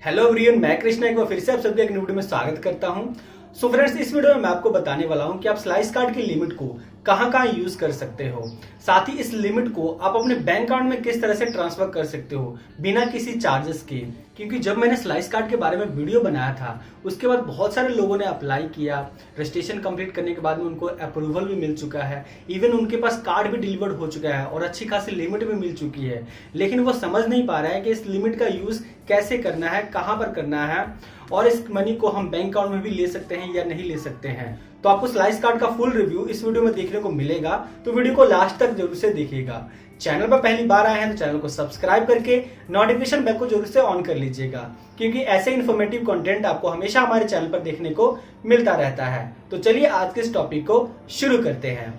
Hello everyone, मैं कृष्णा एक बार फिर से आप सबके एक वीडियो में स्वागत करता हूं। सो फ्रेंड्स, इस वीडियो में मैं आपको बताने वाला हूं कि आप स्लाइस कार्ड की लिमिट को कहां यूज कर सकते हो। साथ ही इस लिमिट को आप अपने बैंक अकाउंट में किस तरह से ट्रांसफर कर सकते हो बिना किसी चार्जेस के। क्योंकि जब मैंने स्लाइस कार्ड के बारे में वीडियो बनाया था उसके बाद बहुत सारे लोगों ने अप्लाई किया। रजिस्ट्रेशन कंप्लीट करने के बाद में उनको अप्रूवल भी मिल चुका है, इवन उनके पास कार्ड भी डिलीवर्ड हो चुका है और अच्छी खासी लिमिट भी मिल चुकी है। लेकिन वो समझ नहीं पा रहा है कि इस लिमिट का यूज कैसे करना है, कहां पर करना है और इस मनी को हम बैंक अकाउंट में भी ले सकते हैं या नहीं ले सकते हैं। तो आपको स्लाइस कार्ड का फुल रिव्यू इस वीडियो में देखने को मिलेगा, तो वीडियो को लास्ट तक जरूर से देखिएगा। चैनल पर पहली बार आए हैं तो चैनल को सब्सक्राइब करके नोटिफिकेशन बेल को जरूर से ऑन कर लीजिएगा, क्योंकि ऐसे इन्फॉर्मेटिव कंटेंट आपको हमेशा हमारे चैनल पर देखने को मिलता रहता है। तो चलिए आज के इस टॉपिक को शुरू करते हैं।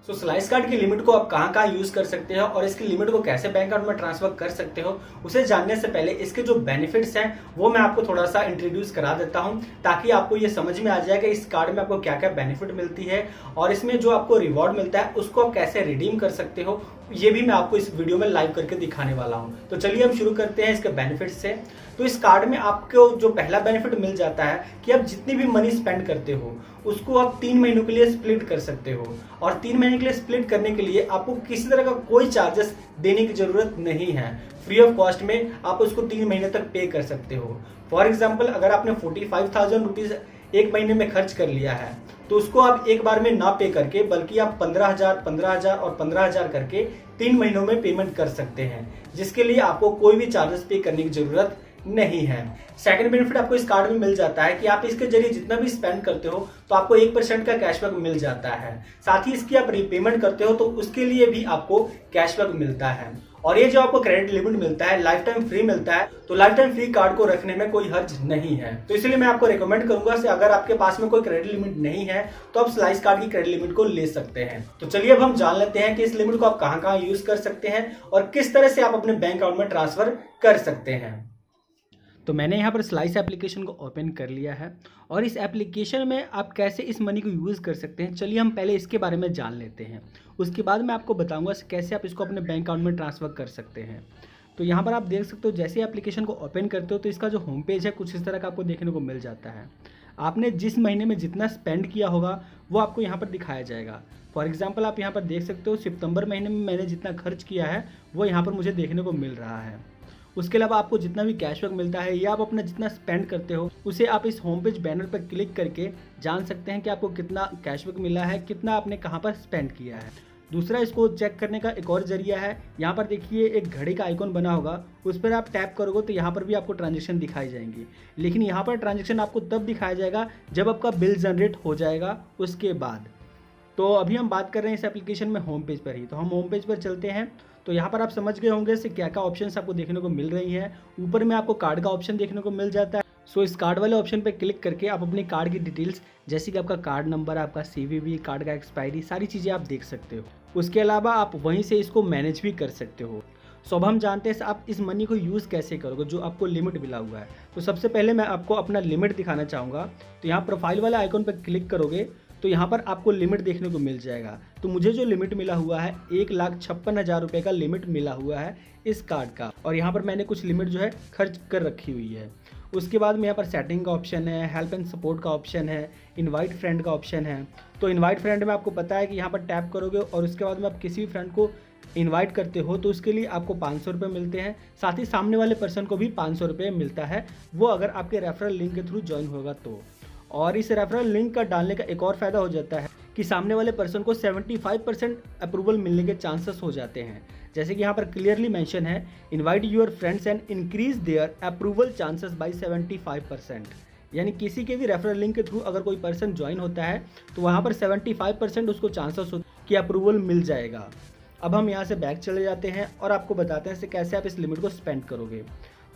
तो स्लाइस कार्ड की लिमिट को आप कहां यूज कर सकते हो और इसकी लिमिट को कैसे बैंक अकाउंट में ट्रांसफर कर सकते हो, उसे जानने से पहले इसके जो बेनिफिट्स हैं वो मैं आपको थोड़ा सा इंट्रोड्यूस करा देता हूं, ताकि आपको ये समझ में आ जाए कि इस कार्ड में आपको क्या क्या बेनिफिट मिलती है और इसमें जो आपको रिवॉर्ड मिलता है उसको आप कैसे रिडीम कर सकते हो। ये भी मैं आपको इस वीडियो में लाइव करके दिखाने वाला हूं। तो चलिए हम शुरू करते हैं इसके बेनिफिट से। तो इस कार्ड में आपको जो पहला बेनिफिट मिल जाता है कि आप जितनी भी मनी स्पेंड करते हो उसको आप 3 महीनों के लिए स्प्लिट कर सकते हो, और 3 महीने के लिए स्प्लिट करने के लिए आपको किसी तरह का कोई चार्जेस देने की जरूरत नहीं है। फ्री ऑफ कॉस्ट में आप उसको 3 महीने तक पे कर सकते हो। फॉर एग्जाम्पल, अगर आपने 45,000 रुपीज एक महीने में खर्च कर लिया है तो उसको आप एक बार में ना पे करके बल्कि आप 15,000, 15,000 और 15,000 करके 3 महीनों में पेमेंट कर सकते हैं, जिसके लिए आपको कोई भी चार्जेस पे करने की जरूरत नहीं है। सेकंड बेनिफिट आपको इस कार्ड में मिल जाता है कि आप इसके जरिए जितना भी स्पेंड करते हो तो आपको 1% का कैशबैक मिल जाता है। साथ ही इसकी आप रीपेमेंट करते हो तो उसके लिए भी आपको कैशबैक मिलता है। और ये जो आपको क्रेडिट लिमिट मिलता है, लाइफ टाइम फ्री मिलता है, तो लाइफ टाइम फ्री कार्ड को रखने में कोई हर्ज नहीं है। तो इसलिए मैं आपको रिकमेंड करूंगा कि अगर आपके पास में कोई क्रेडिट लिमिट नहीं है तो आप स्लाइस कार्ड की क्रेडिट लिमिट को ले सकते हैं। तो चलिए अब हम जान लेते हैं कि इस लिमिट को आप कहां यूज कर सकते हैं और किस तरह से आप अपने बैंक अकाउंट में ट्रांसफर कर सकते हैं। तो मैंने यहाँ पर स्लाइस एप्लीकेशन को ओपन कर लिया है और इस एप्लीकेशन में आप कैसे इस मनी को यूज़ कर सकते हैं, चलिए हम पहले इसके बारे में जान लेते हैं। उसके बाद मैं आपको बताऊंगा कैसे आप इसको अपने बैंक अकाउंट में ट्रांसफ़र कर सकते हैं। तो यहाँ पर आप देख सकते हो, जैसे एप्लीकेशन को ओपन करते हो तो इसका जो होम पेज है कुछ इस तरह का आपको देखने को मिल जाता है। आपने जिस महीने में जितना स्पेंड किया होगा वो आपको यहाँ पर दिखाया जाएगा। फॉर एग्जाम्पल, आप यहाँ पर देख सकते हो सितंबर महीने में मैंने जितना खर्च किया है वो यहाँ पर मुझे देखने को मिल रहा है। उसके अलावा आपको जितना भी कैशबैक मिलता है या आप अपना जितना स्पेंड करते हो उसे आप इस होम पेज बैनर पर क्लिक करके जान सकते हैं कि आपको कितना कैशबैक मिला है, कितना आपने कहाँ पर स्पेंड किया है। दूसरा, इसको चेक करने का एक और जरिया है, यहाँ पर देखिए एक घड़ी का आइकॉन बना होगा, उस पर आप टैप करोगे तो यहाँ पर भी आपको ट्रांजेक्शन दिखाई जाएंगी। लेकिन यहाँ पर ट्रांजेक्शन आपको तब दिखाया जाएगा जब आपका बिल जनरेट हो जाएगा उसके बाद। तो अभी हम बात कर रहे हैं इस एप्लीकेशन में होम पेज पर ही, तो हम होम पेज पर चलते हैं। तो यहाँ पर आप समझ गए होंगे से क्या क्या ऑप्शंस आपको देखने को मिल रही हैं। ऊपर में आपको कार्ड का ऑप्शन देखने को मिल जाता है। सो इस कार्ड वाले ऑप्शन पे क्लिक करके आप अपने कार्ड की डिटेल्स, जैसे कि आपका कार्ड नंबर, आपका CVV, कार्ड का एक्सपायरी, सारी चीज़ें आप देख सकते हो। उसके अलावा आप वहीं से इसको मैनेज भी कर सकते हो। सो अब हम जानते हैं आप इस मनी को यूज़ कैसे करोगे जो आपको लिमिट मिला हुआ है। तो सबसे पहले मैं आपको अपना लिमिट दिखाना चाहूँगा। तो यहाँ प्रोफाइल वाले आइकॉन पर क्लिक करोगे तो यहाँ पर आपको लिमिट देखने को मिल जाएगा। तो मुझे जो लिमिट मिला हुआ है 1,56,000 रुपये का लिमिट मिला हुआ है इस कार्ड का, और यहाँ पर मैंने कुछ लिमिट जो है खर्च कर रखी हुई है। उसके बाद में यहाँ पर सेटिंग का ऑप्शन है, हेल्प एंड सपोर्ट का ऑप्शन है, इनवाइट फ्रेंड का ऑप्शन है। तो इनवाइट फ्रेंड में आपको पता है कि यहाँ पर टैप करोगे और उसके बाद में आप किसी भी फ्रेंड को इनवाइट करते हो तो उसके लिए आपको 500 रुपये मिलते हैं। साथ ही सामने वाले पर्सन को भी 500 रुपये मिलता है, वो अगर आपके रेफरल लिंक के थ्रू ज्वाइन होगा तो। और इस रेफरल लिंक का डालने का एक और फ़ायदा हो जाता है कि सामने वाले पर्सन को 75% अप्रूवल मिलने के चांसेस हो जाते हैं। जैसे कि यहाँ पर क्लियरली मेंशन है, invite your friends and increase their approval chances by 75%। यानी किसी के भी रेफरल लिंक के थ्रू अगर कोई पर्सन ज्वाइन होता है तो वहाँ पर 75% उसको चांसेस हो कि अप्रूवल मिल जाएगा। अब हम यहाँ से बैक चले जाते हैं और आपको बताते हैं कैसे आप इस लिमिट को स्पेंड करोगे।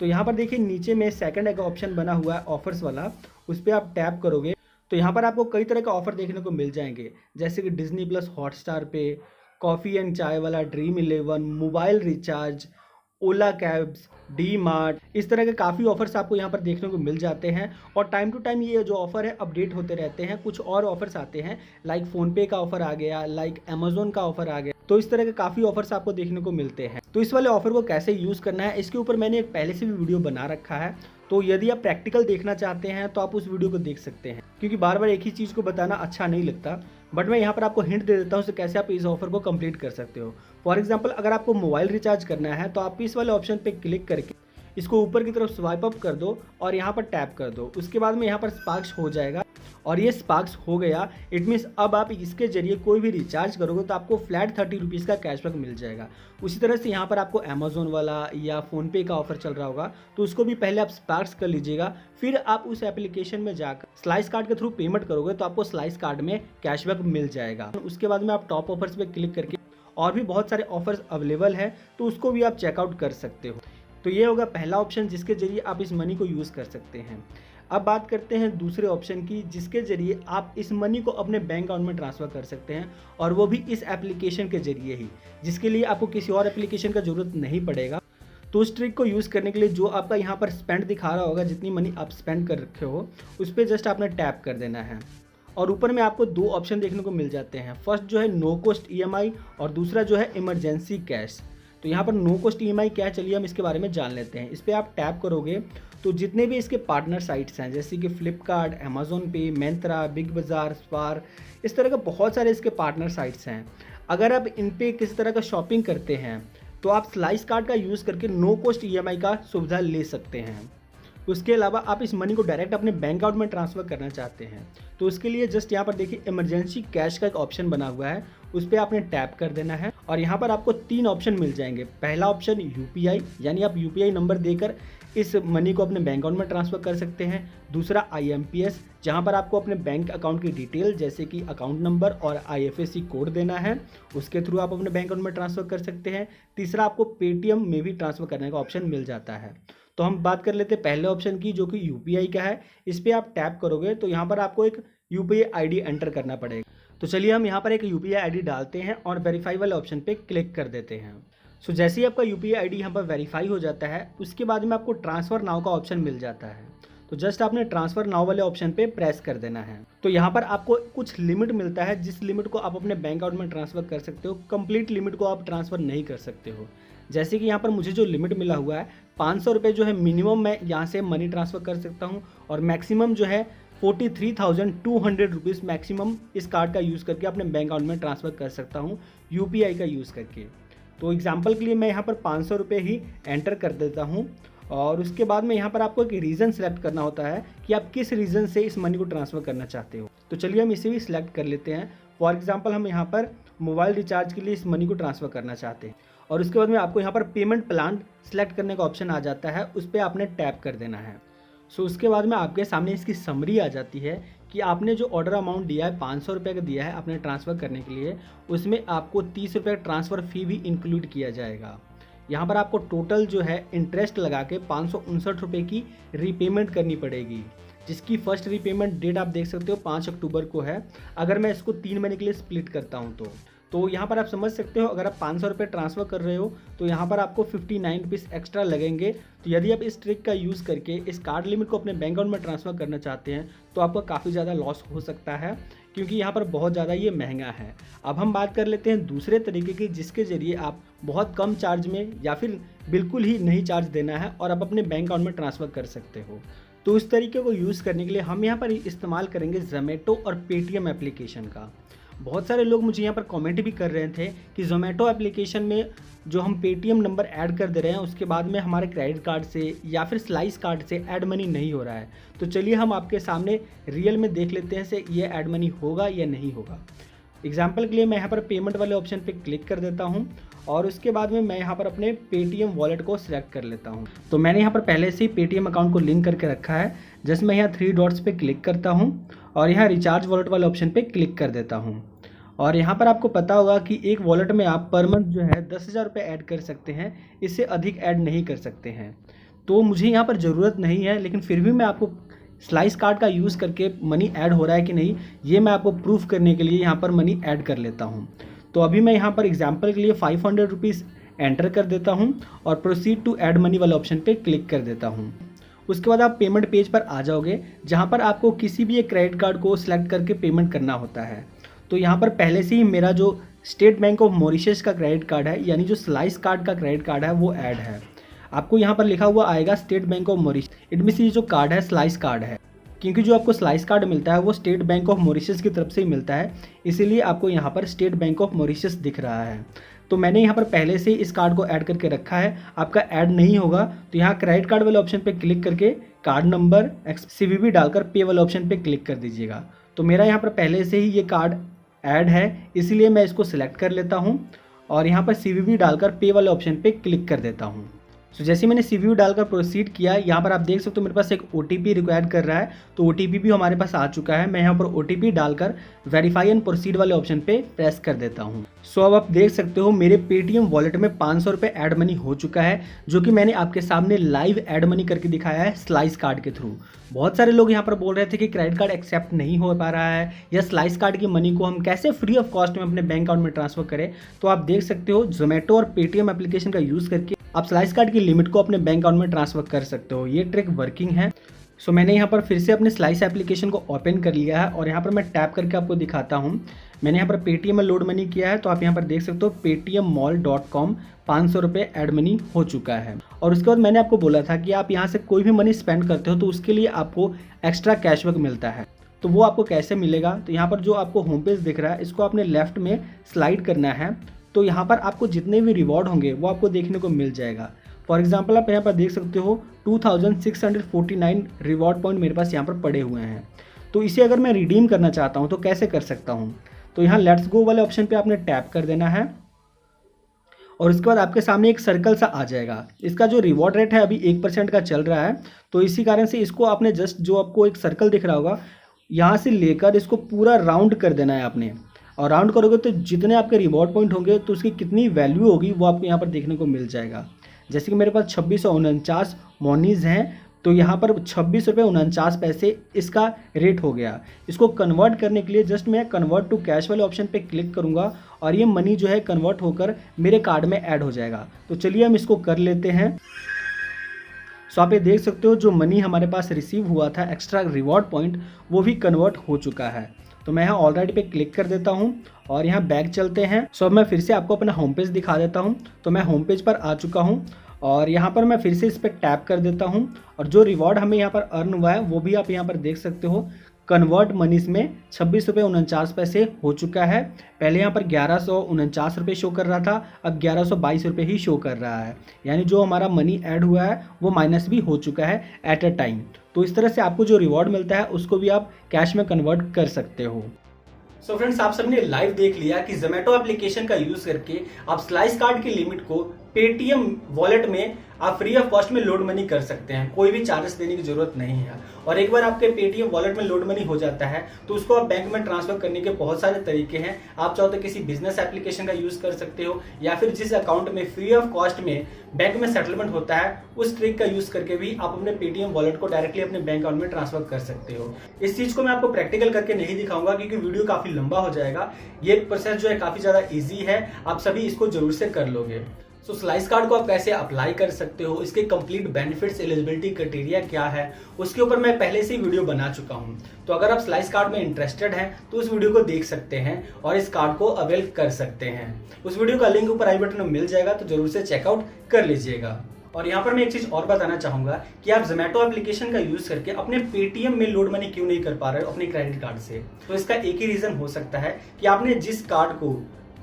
तो यहाँ पर देखिए नीचे में सेकंड एक ऑप्शन बना हुआ है ऑफर्स वाला, उस पर आप टैप करोगे तो यहाँ पर आपको कई तरह के ऑफर देखने को मिल जाएंगे, जैसे कि डिज्नी+ हॉटस्टार पे, कॉफ़ी एंड चाय वाला, ड्रीम 11, मोबाइल रिचार्ज, ओला कैब्स, डी मार्ट, इस तरह के काफ़ी ऑफर्स आपको यहाँ पर देखने को मिल जाते हैं। और टाइम टू टाइम ये जो ऑफ़र है अपडेट होते रहते हैं। कुछ और ऑफर्स आते हैं, लाइक फ़ोनपे का ऑफ़र आ गया, लाइक अमेज़न का ऑफ़र आ गया। तो इस तरह के काफ़ी ऑफर्स आपको देखने को मिलते हैं। तो इस वाले ऑफ़र को कैसे यूज़ करना है, इसके ऊपर मैंने एक पहले से भी वीडियो बना रखा है। तो यदि आप प्रैक्टिकल देखना चाहते हैं तो आप उस वीडियो को देख सकते हैं, क्योंकि बार बार एक ही चीज़ को बताना अच्छा नहीं लगता। बट मैं यहाँ पर आपको हिंट दे देता हूँ कि कैसे आप इस ऑफर को कंप्लीट कर सकते हो। फॉर एग्जांपल, अगर आपको मोबाइल रिचार्ज करना है तो आप इस वाले ऑप्शन पे क्लिक करके इसको ऊपर की तरफ स्वाइप अप कर दो और यहाँ पर टैप कर दो। उसके बाद में यहाँ पर स्पार्क्स हो जाएगा, और ये स्पार्क्स हो गया, इट मीन्स अब आप इसके जरिए कोई भी रिचार्ज करोगे तो आपको फ्लैट 30 रुपीज़ का कैशबैक मिल जाएगा। उसी तरह से यहाँ पर आपको अमेज़न वाला या फ़ोनपे का ऑफर चल रहा होगा, तो उसको भी पहले आप स्पार्क्स कर लीजिएगा, फिर आप उस एप्लीकेशन में जाकर स्लाइस कार्ड के थ्रू पेमेंट करोगे तो आपको स्लाइस कार्ड में कैशबैक मिल जाएगा। उसके बाद में आप टॉप ऑफर्स पर क्लिक करके और भी बहुत सारे ऑफर्स अवेलेबल है, तो उसको भी आप चेकआउट कर सकते हो। तो ये होगा पहला ऑप्शन जिसके जरिए आप इस मनी को यूज़ कर सकते हैं। अब बात करते हैं दूसरे ऑप्शन की, जिसके जरिए आप इस मनी को अपने बैंक अकाउंट में ट्रांसफ़र कर सकते हैं, और वो भी इस एप्लीकेशन के जरिए ही, जिसके लिए आपको किसी और एप्लीकेशन का ज़रूरत नहीं पड़ेगा। तो उस ट्रिक को यूज़ करने के लिए जो आपका यहाँ पर स्पेंड दिखा रहा होगा, जितनी मनी आप स्पेंड कर रखे हो, उस पर जस्ट आपने टैप कर देना है। और ऊपर में आपको दो ऑप्शन देखने को मिल जाते हैं। फर्स्ट जो है नो कॉस्ट ईएमआई, और दूसरा जो है इमरजेंसी कैश। तो यहाँ पर नो कॉस्ट ईएमआई क्या है, चलिए हम इसके बारे में जान लेते हैं। इस पर आप टैप करोगे तो जितने भी इसके पार्टनर साइट्स हैं, जैसे कि फ्लिपकार्ट, अमेज़न पे, मिंत्रा, बिग बाज़ार, स्पार, इस तरह के बहुत सारे इसके पार्टनर साइट्स हैं। अगर आप इन पे किसी तरह का शॉपिंग करते हैं तो आप स्लाइस कार्ड का यूज़ करके नो कॉस्ट ईएमआई का सुविधा ले सकते हैं। उसके अलावा आप इस मनी को डायरेक्ट अपने बैंक अकाउंट में ट्रांसफ़र करना चाहते हैं, तो उसके लिए जस्ट यहाँ पर देखिए इमरजेंसी कैश का एक ऑप्शन बना हुआ है, उस पर आपने टैप कर देना है। और यहाँ पर आपको 3 ऑप्शन मिल जाएंगे। पहला ऑप्शन यूपीआई, यानी आप यूपीआई नंबर देकर इस मनी को अपने बैंक अकाउंट में ट्रांसफ़र कर सकते हैं। दूसरा आईएमपीएस, जहाँ पर आपको अपने बैंक अकाउंट की डिटेल जैसे कि अकाउंट नंबर और आईएफएससी कोड देना है, उसके थ्रू आप अपने बैंक अकाउंट में ट्रांसफ़र कर सकते हैं। तीसरा आपको पेटीएम में भी ट्रांसफ़र करने का ऑप्शन मिल जाता है। तो हम बात कर लेते हैं पहले ऑप्शन की, जो कि यूपीआई का है। इस पर आप टैप करोगे तो यहाँ पर आपको एक यूपीआई आईडी एंटर करना पड़ेगा। तो चलिए हम यहाँ पर एक यूपीआई आईडी डालते हैं और वेरीफाई वाले ऑप्शन पे क्लिक कर देते हैं। सो जैसे ही आपका यूपीआई आईडी यहाँ पर वेरीफाई हो जाता है, उसके बाद में आपको ट्रांसफ़र नाउ का ऑप्शन मिल जाता है। तो जस्ट आपने ट्रांसफ़र नाउ वाले ऑप्शन पे प्रेस कर देना है। तो यहाँ पर आपको कुछ लिमिट मिलता है, जिस लिमिट को आप अपने बैंक अकाउंट में ट्रांसफ़र कर सकते हो। कंप्लीट लिमिट को आप ट्रांसफ़र नहीं कर सकते हो। जैसे कि यहाँ पर मुझे जो लिमिट मिला हुआ है 500 रुपये जो है मिनिमम मैं यहाँ से मनी ट्रांसफ़र कर सकता हूँ, और मैक्सिमम जो है 43,200 रुपीज़ मैक्सिमम इस कार्ड का यूज़ करके अपने बैंक अकाउंट में ट्रांसफ़र कर सकता हूँ यूपीआई का यूज़ करके। तो एग्जांपल के लिए मैं यहाँ पर 500 रुपये ही एंटर कर देता हूँ, और उसके बाद में यहाँ पर आपको एक रीज़न सेलेक्ट करना होता है कि आप किस रीज़न से इस मनी को ट्रांसफ़र करना चाहते हो। तो चलिए हम इसे भी सिलेक्ट कर लेते हैं। फॉर एग्जांपल हम यहाँ पर मोबाइल रिचार्ज के लिए इस मनी को ट्रांसफ़र करना चाहते हैं, और उसके बाद में आपको यहाँ पर पेमेंट प्लान सेलेक्ट करने का ऑप्शन आ जाता है, उस पर आपने टैप कर देना है। सो उसके बाद में आपके सामने इसकी समरी आ जाती है कि आपने जो ऑर्डर अमाउंट दिया है 500 रुपये का दिया है आपने ट्रांसफ़र करने के लिए, उसमें आपको 30 रुपये ट्रांसफ़र फ़ी भी इंक्लूड किया जाएगा। यहाँ पर आपको टोटल जो है इंटरेस्ट लगा के 559 रुपये की रीपेमेंट करनी पड़ेगी, जिसकी फर्स्ट रीपेमेंट डेट आप देख सकते हो 5 अक्टूबर को है। अगर मैं इसको 3 महीने के लिए स्प्लिट करता हूँ तो यहाँ पर आप समझ सकते हो, अगर आप 500 रुपये ट्रांसफ़र कर रहे हो तो यहाँ पर आपको 59 रुपीज़ एक्स्ट्रा लगेंगे। तो यदि आप इस ट्रिक का यूज़ करके इस कार्ड लिमिट को अपने बैंक अकाउंट में ट्रांसफ़र करना चाहते हैं तो आपका काफ़ी ज़्यादा लॉस हो सकता है, क्योंकि यहाँ पर बहुत ज़्यादा ये महंगा है। अब हम बात कर लेते हैं दूसरे तरीके की, जिसके ज़रिए आप बहुत कम चार्ज में या फिर बिल्कुल ही नहीं चार्ज देना है और आप अपने बैंक अकाउंट में ट्रांसफ़र कर सकते हो। तो इस तरीके को यूज़ करने के लिए हम यहाँ पर इस्तेमाल करेंगे जोमेटो और पेटीएम एप्लीकेशन का। बहुत सारे लोग मुझे यहाँ पर कमेंट भी कर रहे थे कि जोमेटो एप्लीकेशन में जो हम पेटीएम नंबर ऐड कर दे रहे हैं उसके बाद में हमारे क्रेडिट कार्ड से या फिर स्लाइस कार्ड से ऐड मनी नहीं हो रहा है। तो चलिए हम आपके सामने रियल में देख लेते हैं से ये ऐड मनी होगा या नहीं होगा। एग्जाम्पल के लिए मैं यहाँ पर पेमेंट वाले ऑप्शन पे क्लिक कर देता हूँ, और उसके बाद में मैं यहाँ पर अपने पेटीएम वॉलेट को सिलेक्ट कर लेता हूँ। तो मैंने यहाँ पर पहले से ही पेटीएम अकाउंट को लिंक करके रखा है। जस्ट मैं यहाँ 3 डॉट्स पे क्लिक करता हूँ और यहाँ रिचार्ज वॉलेट वाले ऑप्शन पे क्लिक कर देता हूँ। और यहाँ पर आपको पता होगा कि एक वॉलेट में आप पर मंथ जो है 10,000 रुपये ऐड कर सकते हैं, इससे अधिक ऐड नहीं कर सकते हैं। तो मुझे यहाँ पर ज़रूरत नहीं है, लेकिन फिर भी मैं आपको स्लाइस कार्ड का यूज़ करके मनी ऐड हो रहा है कि नहीं ये मैं आपको प्रूफ करने के लिए यहाँ पर मनी ऐड कर लेता हूँ। तो अभी मैं यहाँ पर एग्जांपल के लिए 500 रुपीज़ एंटर कर देता हूँ और प्रोसीड टू ऐड मनी वाले ऑप्शन पे क्लिक कर देता हूँ। उसके बाद आप पेमेंट पेज पर आ जाओगे, जहाँ पर आपको किसी भी एक क्रेडिट कार्ड को सिलेक्ट करके पेमेंट करना होता है। तो यहाँ पर पहले से ही मेरा जो स्टेट बैंक ऑफ मॉरिशस का क्रेडिट कार्ड है, यानी जो स्लाइस कार्ड का क्रेडिट कार्ड है, वो ऐड है। आपको यहाँ पर लिखा हुआ आएगा स्टेट बैंक ऑफ मॉरिशस। इनमें से जो कार्ड है स्लाइस कार्ड है, क्योंकि जो आपको स्लाइस कार्ड मिलता है वो स्टेट बैंक ऑफ मॉरिशस की तरफ से ही मिलता है, इसीलिए आपको यहाँ पर स्टेट बैंक ऑफ मॉरिशस दिख रहा है। तो मैंने यहाँ पर पहले से ही इस कार्ड को ऐड करके रखा है। आपका ऐड नहीं होगा तो यहाँ क्रेडिट कार्ड वाले ऑप्शन पे क्लिक करके कार्ड नंबर CVV डालकर पे वाले ऑप्शन पे क्लिक कर दीजिएगा। तो मेरा यहाँ पर पहले से ही ये कार्ड ऐड है, इसीलिए मैं इसको सिलेक्ट कर लेता हूँ और यहाँ पर CVV डालकर पे वाले ऑप्शन पे क्लिक कर देता हूँ। तो जैसे मैंने CVV डालकर प्रोसीड किया, यहाँ पर आप देख सकते हो मेरे पास एक OTP रिक्वायर्ड कर रहा है, तो OTP भी हमारे पास आ चुका है। मैं यहाँ पर OTP डालकर वेरीफाई एंड प्रोसीड वाले ऑप्शन पे प्रेस कर देता हूँ। सो अब आप देख सकते हो मेरे पेटीएम वॉलेट में 500 रुपये ऐड मनी हो चुका है, जो कि मैंने आपके सामने लाइव ऐड मनी करके दिखाया है स्लाइस कार्ड के थ्रू। बहुत सारे लोग यहाँ पर बोल रहे थे कि क्रेडिट कार्ड एक्सेप्ट नहीं हो पा रहा है, या स्लाइस कार्ड की मनी को हम कैसे फ्री ऑफ कॉस्ट में अपने बैंक अकाउंट में ट्रांसफर करें। तो आप देख सकते हो जोमेटो और पेटीएम एप्लीकेशन का यूज़ करके आप स्लाइस कार्ड की लिमिट को अपने बैंक अकाउंट में ट्रांसफर कर सकते हो। ये ट्रिक वर्किंग है। सो मैंने यहाँ पर फिर से अपने स्लाइस एप्लीकेशन को ओपन कर लिया है और यहाँ पर मैं टैप करके आपको दिखाता हूँ। मैंने यहाँ पर पेटीएम में लोड मनी किया है, तो आप यहाँ पर देख सकते हो paytmmall.com 500 रुपये ऐड मनी हो चुका है। और उसके बाद मैंने आपको बोला था कि आप यहाँ से कोई भी मनी स्पेंड करते हो तो उसके लिए आपको एक्स्ट्रा कैशबैक मिलता है। तो वो आपको कैसे मिलेगा, तो यहाँ पर जो आपको होम पेज दिख रहा है इसको आपने लेफ्ट में स्लाइड करना है। तो यहाँ पर आपको जितने भी रिवॉर्ड होंगे वो आपको देखने को मिल जाएगा। फॉर एग्जांपल आप यहाँ पर देख सकते हो 2649 रिवॉर्ड पॉइंट मेरे पास यहाँ पर पड़े हुए हैं। तो इसे अगर मैं रिडीम करना चाहता हूँ तो कैसे कर सकता हूँ, तो यहाँ लेट्स गो वाले ऑप्शन पे आपने टैप कर देना है और उसके बाद आपके सामने एक सर्कल सा आ जाएगा। इसका जो रिवॉर्ड रेट है अभी 1% का चल रहा है, तो इसी कारण से इसको आपने जस्ट जो आपको एक सर्कल दिख रहा होगा यहाँ से लेकर इसको पूरा राउंड कर देना है आपने। और राउंड करोगे तो जितने आपके रिवॉर्ड पॉइंट होंगे तो उसकी कितनी वैल्यू होगी वो आपको यहाँ पर देखने को मिल जाएगा। जैसे कि मेरे पास 2649 मॉनीज़ हैं, तो यहाँ पर 26.49 इसका रेट हो गया। इसको कन्वर्ट करने के लिए जस्ट मैं कन्वर्ट टू कैश वाले ऑप्शन पे क्लिक करूँगा और ये मनी जो है कन्वर्ट होकर मेरे कार्ड में ऐड हो जाएगा। तो चलिए हम इसको कर लेते हैं। सो आप ये देख सकते हो जो मनी हमारे पास रिसीव हुआ था एक्स्ट्रा रिवॉर्ड पॉइंट, वो भी कन्वर्ट हो चुका है। तो मैं यहाँ ऑलरेडी पे क्लिक कर देता हूँ और यहाँ बैक चलते हैं। सो अब मैं फिर से आपको अपना होम पेज दिखा देता हूँ। तो मैं होम पेज पर आ चुका हूँ और यहाँ पर मैं फिर से इस पर टैप कर देता हूँ और जो रिवॉर्ड हमें यहाँ पर अर्न हुआ है वो भी आप यहाँ पर देख सकते हो। कन्वर्ट मनीज में 26.49 हो चुका है। पहले यहाँ पर 1149 रुपये शो कर रहा था, अब 1122 रुपये ही शो कर रहा है। यानी जो हमारा मनी ऐड हुआ है वो माइनस भी हो चुका है एट अ टाइम। तो इस तरह से आपको जो रिवॉर्ड मिलता है उसको भी आप कैश में कन्वर्ट कर सकते हो। सो फ्रेंड्स, आप सबने लाइव देख लिया कि जोमेटो एप्लीकेशन का यूज करके आप स्लाइस कार्ड की लिमिट को पेटीएम वॉलेट में आप फ्री ऑफ कॉस्ट में लोड मनी कर सकते हैं। कोई भी चार्जेस देने की जरूरत नहीं है। और एक बार आपके पेटीएम वॉलेट में लोड मनी हो जाता है तो उसको आप बैंक में ट्रांसफर करने के बहुत सारे तरीके हैं। आप चाहो तो किसी बिजनेस एप्लीकेशन का यूज कर सकते हो, या फिर जिस अकाउंट में फ्री ऑफ कॉस्ट में बैंक में सेटलमेंट होता है उस ट्रिक का यूज करके भी आप अपने पेटीएम वॉलेट को डायरेक्टली अपने बैंक अकाउंट में ट्रांसफर कर सकते हो। इस चीज को मैं आपको प्रैक्टिकल करके नहीं दिखाऊंगा क्योंकि वीडियो काफी लंबा हो जाएगा। ये प्रोसेस जो है काफी ज्यादा ईजी है, आप सभी इसको जरूर से कर लोगे। सो स्लाइस कार्ड को आप कैसे अप्लाई कर सकते हो, इसके कंप्लीट बेनिफिट्स, एलिजिबिलिटी क्राइटेरिया क्या है, उसके ऊपर मैं पहले से ही वीडियो बना चुका हूं। तो अगर आप स्लाइस कार्ड में इंटरेस्टेड हैं तो उस वीडियो को देख सकते हैं और इस कार्ड को अवेल कर सकते हैं। उस वीडियो का लिंक ऊपर आई बटन में मिल जाएगा, तो जरूर से चेकआउट कर लीजिएगा। और यहाँ पर मैं एक चीज और बताना चाहूंगा कि आप जोमेटो एप्लीकेशन का यूज करके अपने पेटीएम में लोड मनी क्यों नहीं कर पा रहे हो अपने क्रेडिट कार्ड से। तो इसका एक ही रीजन हो सकता है कि आपने जिस कार्ड को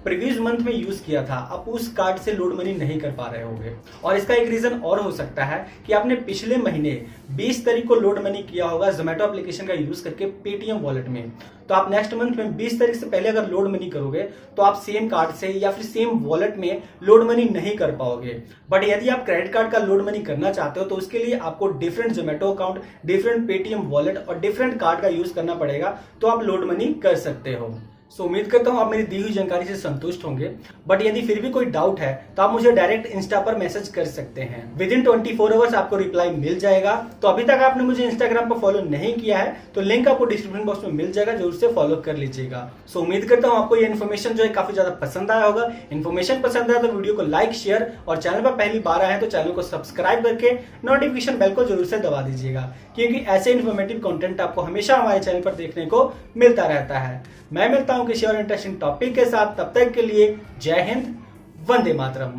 प्रीवियस मंथ में यूज किया था आप उस कार्ड से लोड मनी नहीं कर पा रहे होंगे। और इसका एक रीजन और हो सकता है कि आपने पिछले महीने 20 तारीख को लोड मनी किया होगा जोमेटो एप्लीकेशन का यूज करके पेटीएम वॉलेट में। तो आप नेक्स्ट मंथ में 20 तारीख से पहले अगर लोड मनी करोगे तो आप सेम कार्ड से या फिर सेम वॉलेट में लोड मनी नहीं कर पाओगे। बट यदि आप क्रेडिट कार्ड का लोड मनी करना चाहते हो तो उसके लिए आपको different Zomato account, different Paytm wallet और डिफरेंट कार्ड का यूज करना पड़ेगा, तो आप लोड मनी कर सकते हो। सो उम्मीद करता हूँ आप मेरी दी हुई जानकारी से संतुष्ट होंगे। बट यदि फिर भी कोई डाउट है तो आप मुझे डायरेक्ट इंस्टा पर मैसेज कर सकते हैं। विद इन 24 आवर्स आपको रिप्लाई मिल जाएगा। तो अभी तक आपने मुझे इंस्टाग्राम पर फॉलो नहीं किया है तो लिंक आपको डिस्क्रिप्शन बॉक्स में मिल जाएगा, जरूर से फॉलो कर लीजिएगा। सो उम्मीद करता हूँ आपको ये इन्फॉर्मेशन जो है काफी ज्यादा पसंद आया होगा। इन्फॉर्मेशन पसंद आया तो वीडियो को लाइक, शेयर और चैनल पर पहली बार आए हैं तो चैनल को सब्सक्राइब करके नोटिफिकेशन बेल को जरूर से दबा दीजिएगा, क्योंकि ऐसे इन्फॉर्मेटिव कंटेंट आपको हमेशा हमारे चैनल पर देखने को मिलता रहता है। मैं मिलता हूं किसी और इंटरेस्टिंग टॉपिक के साथ, तब तक के लिए जय हिंद, वंदे मातरम।